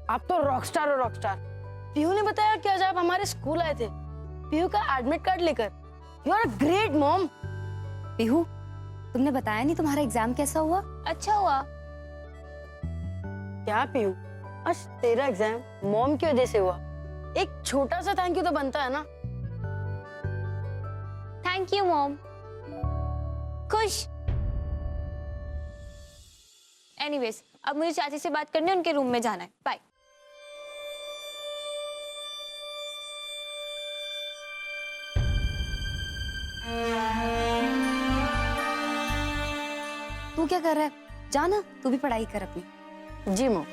आप तो रॉकस्टार हो रॉकस्टार। पीहू ने बताया कि आज आप हमारे स्कूल आए थे पीहू का एडमिट कार्ड लेकर। You are a great mom. Pihu, तुमने बताया नहीं तुम्हारा एग्जाम कैसा हुआ? अच्छा हुआ। क्या पीहू, आज तेरा एग्जाम मॉम की वजह से हुआ। एक छोटा सा थैंक यू तो बनता है ना। Thank you mom. खुश। एनीवेज, अब मुझे चाची से बात करनी है, उनके रूम में जाना है। बाय। तू क्या कर रहा है? जाना, तू भी पढ़ाई कर अपनी। जी मॉम।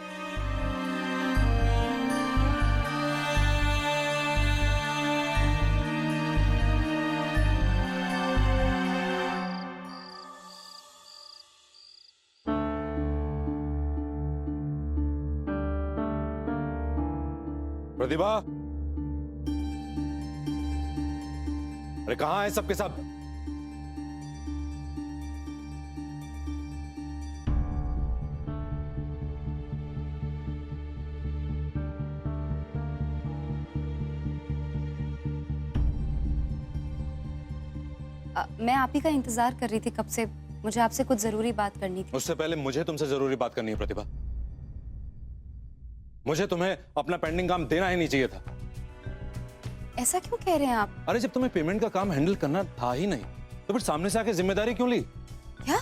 प्रतिभा, अरे कहाँ है सबके सब? मैं आप ही का इंतजार कर रही थी कब से। मुझे आपसे कुछ जरूरी बात करनी थी। उससे पहले मुझे तुमसे जरूरी बात करनी है प्रतिभा। मुझे तुम्हें अपना पेंडिंग काम देना ही नहीं चाहिए था। ऐसा क्यों कह रहे हैं आप? अरे जब तुम्हें पेमेंट का काम हैंडल करना था ही नहीं तो फिर सामने से आके जिम्मेदारी क्यों ली? क्या?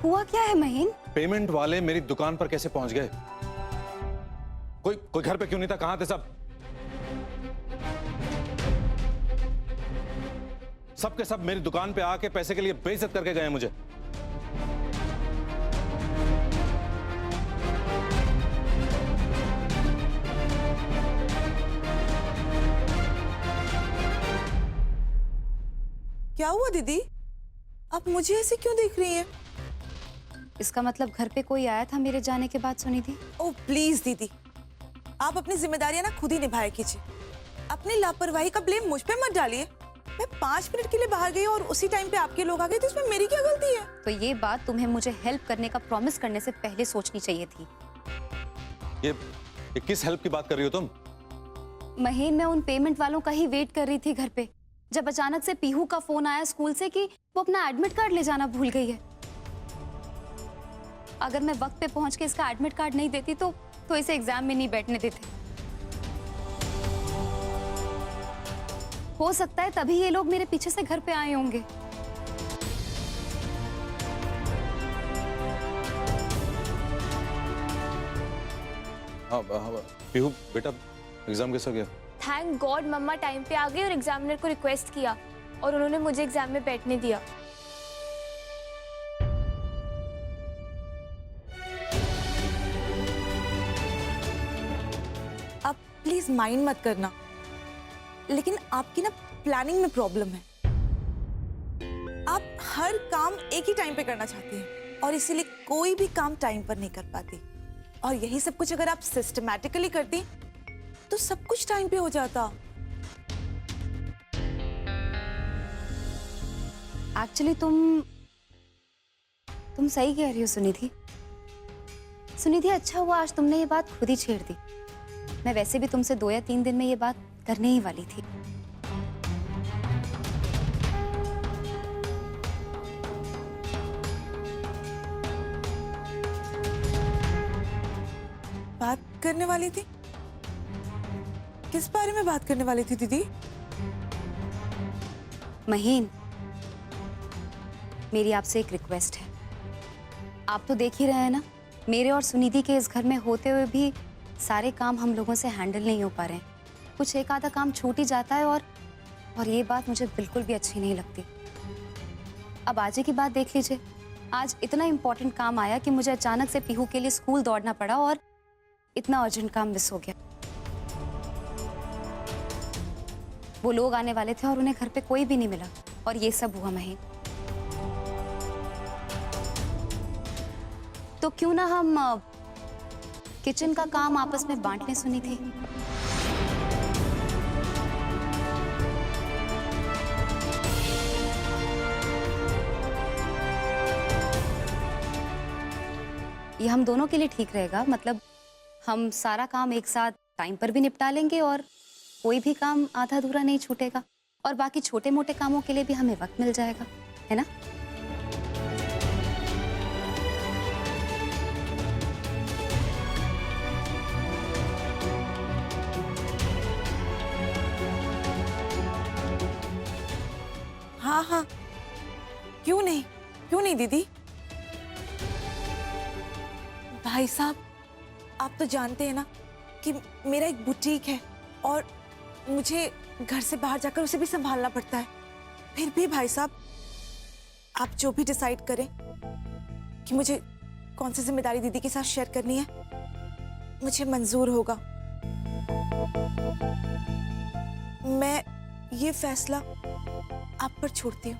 हुआ क्या है महीन? पेमेंट वाले मेरी दुकान पर कैसे पहुंच गए? कोई घर पे क्यों नहीं था? कहां थे सब? सबके सब मेरी दुकान पे आके पैसे के लिए बेइज्जत करके गए मुझे। क्या हुआ दीदी? आप मुझे ऐसे क्यों देख रही हैं? इसका मतलब घर पे कोई आया था मेरे जाने के बाद सुनिधि? ओह प्लीज दीदी, आप अपनी जिम्मेदारियां ना खुद ही निभाया कीजिए। अपनी लापरवाही का ब्लेम मुझ पे मत डालिए। मैं 5 मिनट के लिए बाहर गई और उसी टाइम पे आपके लोग आ गए, तो इसमें मेरी क्या गलती है? तो ये बात तुम्हें मुझे हेल्प करने का प्रॉमिस करने से पहले सोचनी चाहिए थी। ये किस हेल्प की बात कर रही हो तुम? महीन, मैं उन पेमेंट वालों का ही वेट कर रही थी घर पे, जब अचानक से पीहू का फोन आया स्कूल से कि वो अपना एडमिट कार्ड ले जाना भूल गई है। अगर मैं वक्त पे पहुंच के इसका एडमिट कार्ड नहीं देती तो इसे एग्जाम में नहीं बैठने देते। हो सकता है तभी ये लोग मेरे पीछे से घर पे आए होंगे। हाँ पीहू बेटा, एग्जाम कैसा गया? थैंक गॉड मम्मा टाइम पे आ गई और एग्जामिनर को रिक्वेस्ट किया और उन्होंने मुझे एग्जाम में बैठने दिया। आप प्लीज माइंड मत करना, लेकिन आपकी ना प्लानिंग में प्रॉब्लम है। आप हर काम एक ही टाइम पे करना चाहती हैं और इसीलिए कोई भी काम टाइम पर नहीं कर पाती। और यही सब कुछ अगर आप सिस्टमैटिकली करती तो सब कुछ टाइम पे हो जाता। एक्चुअली तुम सही कह रही हो सुनिधि। सुनिधि, अच्छा हुआ आज तुमने ये बात खुद ही छेड़ दी। मैं वैसे भी तुमसे 2 या 3 दिन में ये बात करने ही वाली थी। करने वाली थी? किस बारे में बात करने वाली थी दीदी? महीन, मेरी आपसे एक रिक्वेस्ट है। आप तो देख ही रहे हैं ना, मेरे और सुनिधि के इस घर में होते हुए भी सारे काम हम लोगों से हैंडल नहीं हो पा रहे हैं। कुछ एक आधा काम छूट ही जाता है और ये बात मुझे बिल्कुल भी अच्छी नहीं लगती। अब आज ही की बात देख लीजिए, आज इतना इम्पोर्टेंट काम आया कि मुझे अचानक से पीहू के लिए स्कूल दौड़ना पड़ा और इतना अर्जेंट काम मिस हो गया। वो लोग आने वाले थे और उन्हें घर पे कोई भी नहीं मिला और ये सब हुआ महीन। तो क्यों ना हम किचन का काम आपस में बांट लें सुनिधि? ये हम दोनों के लिए ठीक रहेगा। मतलब हम सारा काम एक साथ टाइम पर भी निपटा लेंगे और कोई भी काम आधा अधूरा नहीं छूटेगा और बाकी छोटे मोटे कामों के लिए भी हमें वक्त मिल जाएगा, है ना? हाँ हाँ, क्यों नहीं, क्यों नहीं दीदी। भाई साहब, आप तो जानते हैं ना कि मेरा एक बुटीक है और मुझे घर से बाहर जाकर उसे भी संभालना पड़ता है। फिर भी भाई साहब, आप जो भी डिसाइड करें कि मुझे कौन सी जिम्मेदारी दीदी के साथ शेयर करनी है, मुझे मंजूर होगा। मैं ये फैसला आप पर छोड़ती हूँ।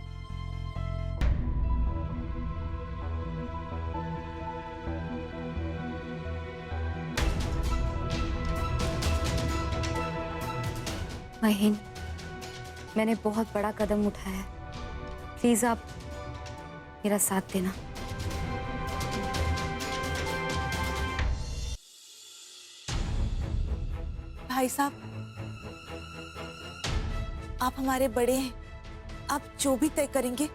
महीन, मैंने बहुत बड़ा कदम उठाया है, प्लीज आप मेरा साथ देना। भाई साहब, आप हमारे बड़े हैं, आप जो भी तय करेंगे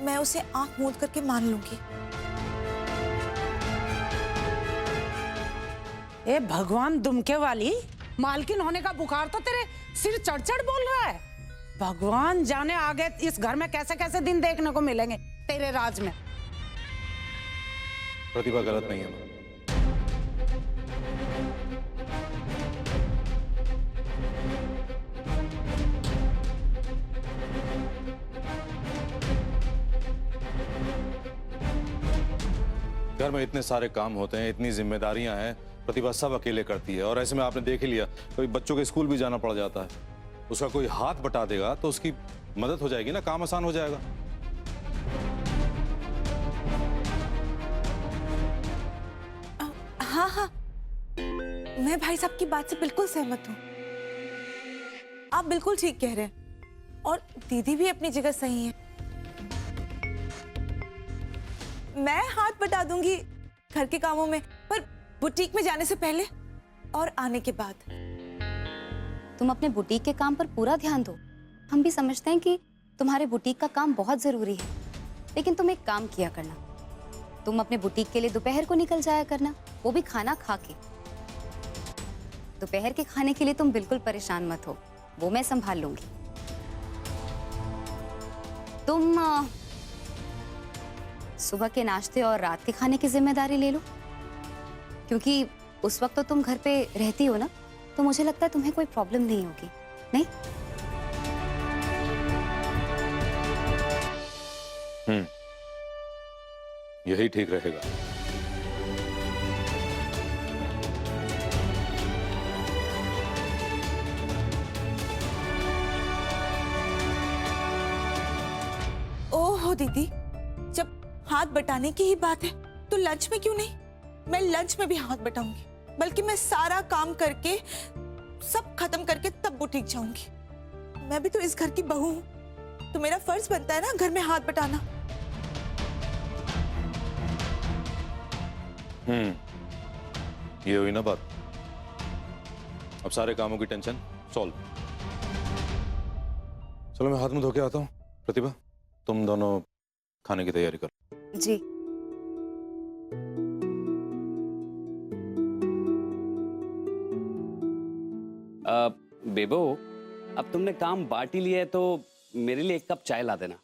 मैं उसे आंख मूंद करके मान लूंगी। ए भगवान दुमके वाली, मालकिन होने का बुखार तो तेरे सिर चढ़ चढ़ बोल रहा है। भगवान जाने आगे इस घर में कैसे कैसे दिन देखने को मिलेंगे तेरे राज में। प्रतिभा गलत नहीं है माँ। घर में इतने सारे काम होते हैं, इतनी जिम्मेदारियां हैं, प्रतिभा सब अकेले करती है और ऐसे में आपने देख ही लिया, कभी बच्चों के स्कूल भी जाना पड़ जाता है। उसका कोई हाथ बटा देगा तो उसकी मदद हो जाएगी ना, काम आसान हो जाएगा। हाँ हाँ, मैं भाई साहब की बात से बिल्कुल सहमत हूँ। आप बिल्कुल ठीक कह रहे हैं और दीदी भी अपनी जगह सही है। मैं हाथ बटा दूंगी घर के कामों में, पर बुटीक में जाने से पहले और आने के बाद। तुम अपने बुटीक के काम पर पूरा ध्यान दो। हम भी समझते हैं कि तुम्हारे बुटीक का काम बहुत जरूरी है, लेकिन तुम एक काम किया करना, तुम अपने बुटीक के लिए दोपहर को निकल जाया करना, वो भी खाना खा के। दोपहर के खाने के लिए तुम बिल्कुल परेशान मत हो, वो मैं संभाल लूंगी। तुम सुबह के नाश्ते और रात के खाने की जिम्मेदारी ले लो, क्योंकि उस वक्त तो तुम घर पे रहती हो ना, तो मुझे लगता है तुम्हें कोई प्रॉब्लम नहीं होगी, नहीं? यही ठीक रहेगा। ओहो दीदी, जब हाथ बटाने की ही बात है तो लंच में क्यों नहीं? मैं लंच में भी हाथ बटाऊंगी, बल्कि मैं सारा काम करके सब खत्म करके तब बुटीक जाऊंगी। मैं भी तो इस घर की बहू हूं, तो मेरा फर्ज बनता है ना घर में हाथ बटाना। ये हुई ना बात। अब सारे कामों की टेंशन सॉल्व। चलो मैं हाथ मुंह धो के आता हूँ। प्रतिभा, तुम दोनों खाने की तैयारी करो। जी। बेबो, अब तुमने काम बांट ही लिया है तो मेरे लिए एक कप चाय ला देना।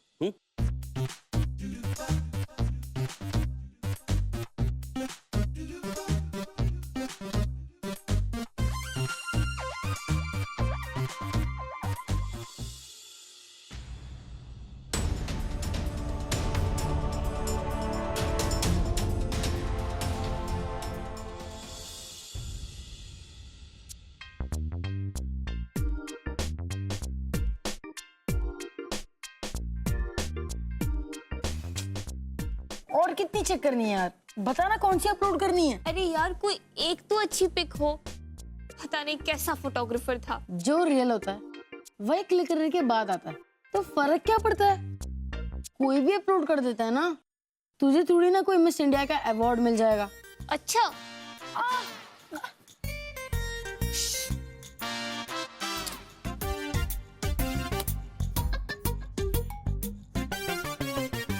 और कितनी चेक करनी है यार, बताना कौन सी अपलोड करनी है। अरे यार कोई एक तो अच्छी पिक हो। पता नहीं कैसा फोटोग्राफर था। जो रियल होता है वही क्लिक करने के बाद आता है, तो फर्क क्या पड़ता है? कोई भी अपलोड कर देता है ना, तुझे थोड़ी ना कोई मिस इंडिया का अवार्ड मिल जाएगा। अच्छा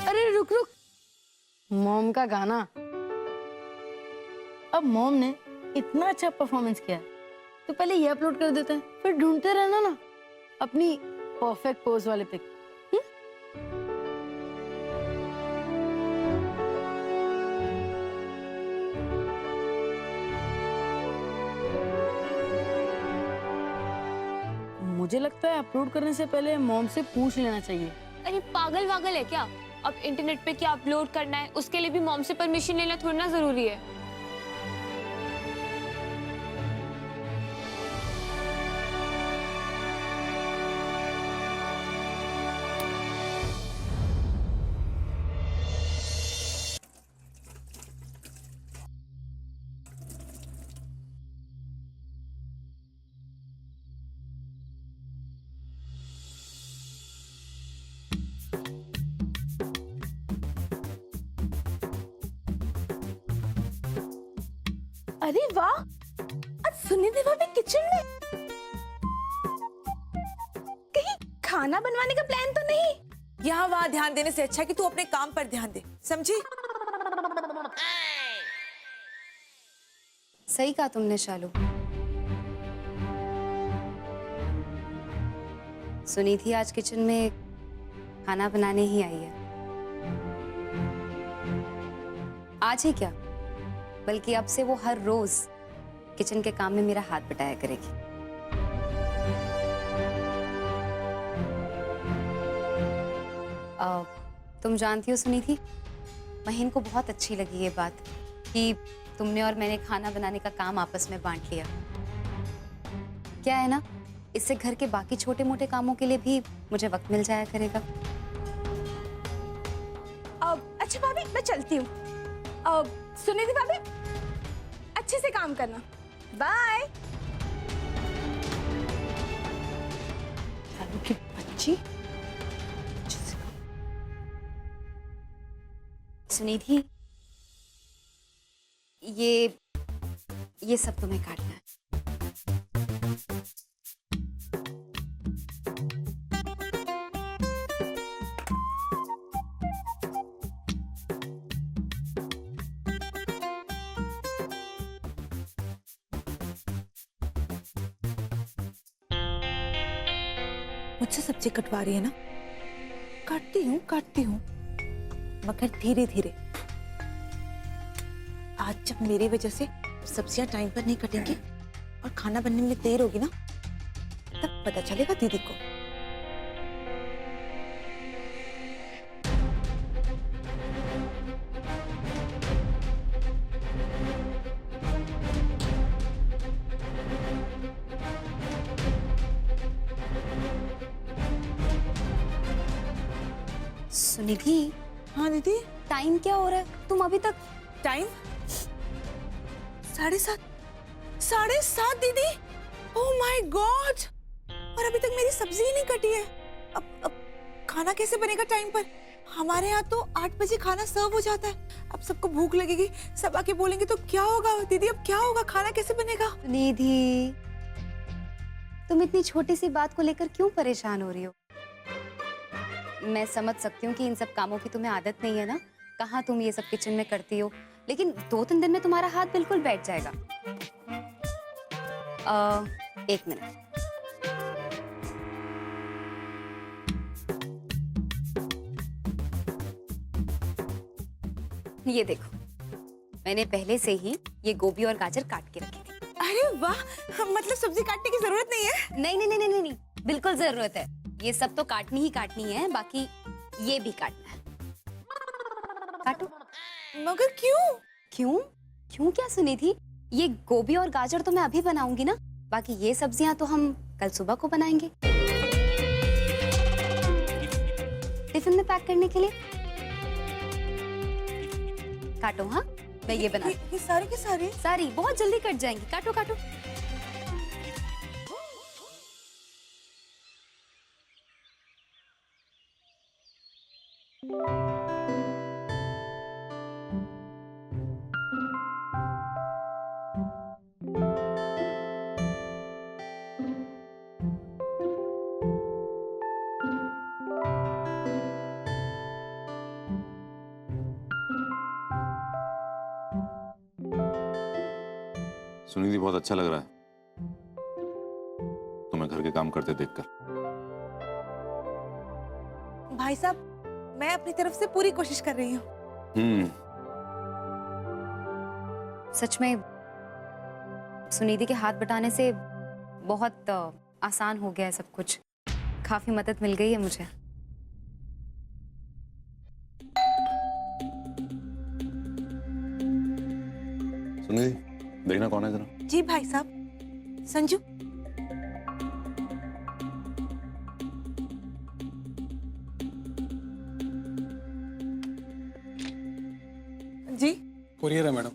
अरे रुक रुक, मॉम का गाना। अब मॉम ने इतना अच्छा परफॉर्मेंस किया है तो पहले ये अपलोड कर देते हैं, फिर ढूंढते रहना ना अपनी परफेक्ट पोज वाले पिक। मुझे लगता है अपलोड करने से पहले मॉम से पूछ लेना चाहिए। अरे पागल वागल है क्या? अब इंटरनेट पे क्या अपलोड करना है उसके लिए भी मॉम से परमिशन लेना थोड़ा ना जरूरी है। अरे वाह, आज सुनिधि भाभी किचन में। कहीं खाना बनवाने का प्लान तो नहीं? यहाँ वहाँ ध्यान देने से अच्छा है कि तू अपने काम पर ध्यान दे, समझी? सही कहा तुमने शालू। सुनीधि आज किचन में खाना बनाने ही आई है। आज ही क्या, बल्कि अब से वो हर रोज किचन के काम में मेरा हाथ बटाया करेगी। तुम जानती हो सुनीधि, महीन को बहुत अच्छी लगी ये बात कि तुमने और मैंने खाना बनाने का काम आपस में बांट लिया। क्या है ना, इससे घर के बाकी छोटे मोटे कामों के लिए भी मुझे वक्त मिल जाया करेगा। अच्छा भाभी, मैं चलती हूँ। सुनिधि भाभी, अच्छे से काम करना। बाय। की बच्ची। सुनिधि, ये सब तुम्हें काटना है। मुझसे सब्जी कटवा रही है ना? काटती हूँ मगर धीरे धीरे। आज जब मेरी वजह से सब्जियां टाइम पर नहीं कटेंगी और खाना बनने में देर होगी ना, तब पता चलेगा दीदी को। सुनिधि, हाँ दीदी। टाइम क्या हो रहा है? तुम अभी तक टाइम 7:30। 7:30 दीदी। ओह माय गॉड, और अभी तक मेरी सब्जी ही नहीं कटी है। अब खाना कैसे बनेगा टाइम पर? हमारे यहाँ तो 8 बजे खाना सर्व हो जाता है। अब सबको भूख लगेगी, सब आके बोलेंगे तो क्या होगा दीदी? अब क्या होगा? खाना कैसे बनेगा? निधि, तुम इतनी छोटी सी बात को लेकर क्यों परेशान हो रही हो? मैं समझ सकती हूँ कि इन सब कामों की तुम्हें आदत नहीं है ना, कहाँ तुम ये सब किचन में करती हो, लेकिन 2-3 दिन में तुम्हारा हाथ बिल्कुल बैठ जाएगा। 1 मिनट। ये देखो, मैंने पहले से ही ये गोभी और गाजर काट के रखी थी। अरे वाह, मतलब सब्जी काटने की जरूरत नहीं है। नहीं नहीं नहीं नहीं नहीं, बिल्कुल जरूरत है। ये सब तो काटनी ही काटनी है, बाकी ये भी काटना है। काटो। मगर क्यों? क्यों? क्यों क्या सुनी थी? ये गोभी और गाजर तो मैं अभी बनाऊंगी ना, बाकी ये सब्जियां तो हम कल सुबह को बनाएंगे टिफिन में पैक करने के लिए। काटो। हाँ, मैं ये बना ये सारे के सारे? सारी बहुत जल्दी कट जाएंगी। काटो काटो। सुनिधि, बहुत अच्छा लग रहा है तुम्हें घर के काम करते देखकर। भाई साहब, मैं अपनी तरफ से पूरी कोशिश कर रही हूँ। सच में सुनिधि के हाथ बटाने से बहुत आसान हो गया है सब कुछ। काफी मदद मिल गई है मुझे। सुनिधि, देखना कौन है जरा। जी भाई साहब। संजू। जी। कुरियर है मैडम।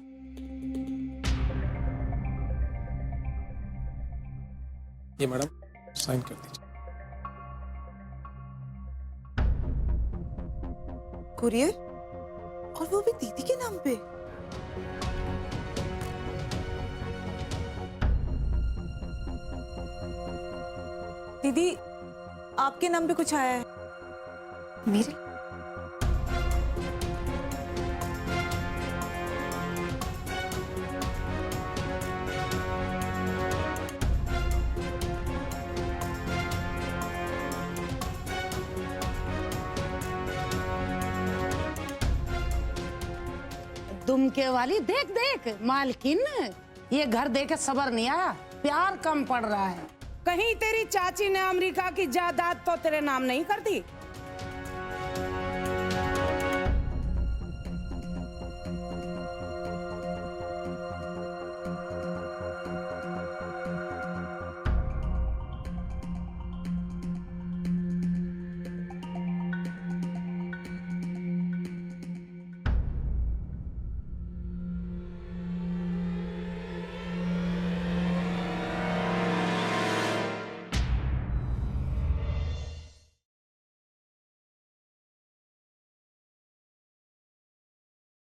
ये मैडम साइन कर दीजिए। कुरियर? और वो भी दीदी के नाम पे? दीदी, आपके नाम पे कुछ आया है? मेरे दुमके वाली, देख देख मालकिन, ये घर देके सबर नहीं आया, प्यार कम पड़ रहा है। कहीं तेरी चाची ने अमेरिका की जायदाद तो तेरे नाम नहीं कर दी?